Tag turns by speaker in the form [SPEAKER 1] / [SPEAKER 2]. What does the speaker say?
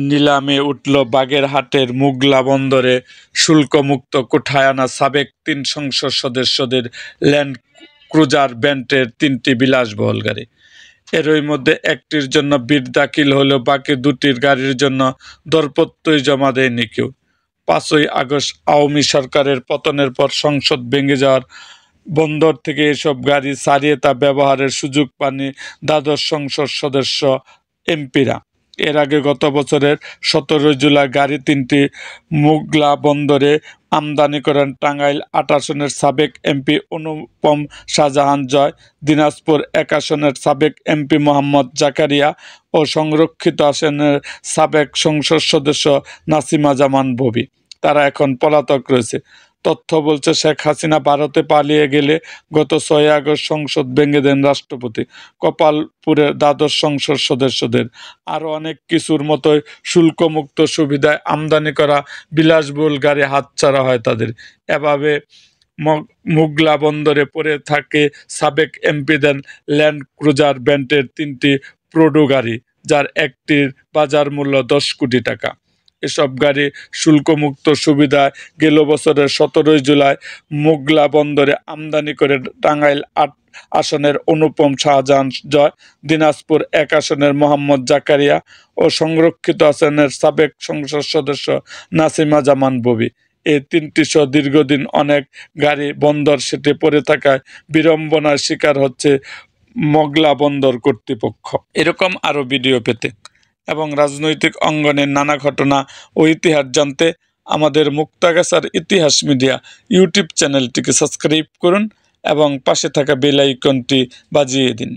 [SPEAKER 1] নিলামে উঠল বাগেরহাটের মোগলা বন্দরে শুল্কমুক্ত কোঠায় আনা সাবেক ৩ সংসদ সদস্যদের ল্যান্ড ক্রুজার ব্র্যান্ডের ৩টি বিলাসবহুল গাড়ি। এরই মধ্যে একটির জন্য বিড দাখিল হলেও বাকি দুটির গাড়ির জন্য দরপত্রই জমা দেয়নি কেউ। ৫ই আগস্ট আওয়ামী সরকারের পতনের পর সংসদ ভেঙে যাওয়ার বন্দর থেকে এসব গাড়ি ছাড়িয়ে তা ব্যবহারের সুযোগ পাননি দ্বাদশ সংসদ সদস্য এমপিরা। এর আগে গত বছরের ১৭ জুলাই গাড়ি ৩টি মোগলা বন্দরে আমদানি করেন টাঙ্গাইল ৮ আসনের সাবেক এমপি অনুপম শাহজাহান জয়, দিনাজপুর ১ আসনের সাবেক এমপি মোহাম্মদ জাকারিয়া ও সংরক্ষিত আসনের সাবেক সংসদ সদস্য নাসিমা জামান ববি। তারা এখন পলাতক রয়েছে। তথ্য বলছে, শেখ হাসিনা ভারতে পালিয়ে গেলে গত ৬ আগস্ট সংসদ ভেঙে দেন রাষ্ট্রপতি। কপাল পুড়ে দ্বাদশ সংসদ সদস্যদের। আরও অনেক কিছুর মতোই শুল্কমুক্ত সুবিধায় আমদানি করা বিলাসবহুল গাড়ি হাতছাড়া হয় তাদের। এভাবে মোগলা বন্দরে পড়ে থাকে সাবেক এমপিদের ল্যান্ড ক্রুজার ব্র্যান্ডের ৩টি প্রোডো গাড়ি, যার একটির বাজার মূল্য ১০ কোটি টাকা। এসব গাড়ি শুল্কমুক্ত সুবিধায় গেল বছরের ১৭ জুলাই মোগলা বন্দরে আমদানি করে টাঙ্গাইল ৮ আসনের অনুপম শাহজাহান জয়, দিনাজপুর ১ আসনের মোহাম্মদ জাকারিয়া ও সংরক্ষিত আসনের সাবেক সংসদ সদস্য নাসিমা জামান ববি। এই ৩টি সহ দীর্ঘদিন অনেক গাড়ি বন্দর সেটে পড়ে থাকায় বিড়ম্বনার শিকার হচ্ছে মোগলা বন্দর কর্তৃপক্ষ। এরকম আরও ভিডিও পেতে এবং রাজনৈতিক অঙ্গনের নানা ঘটনা ও ইতিহাস জানতে আমাদের মুক্তাগাছার ইতিহাস মিডিয়া ইউটিউব চ্যানেলটিকে সাবস্ক্রাইব করুন এবং পাশে থাকা বেল আইকনটি বাজিয়ে দিন।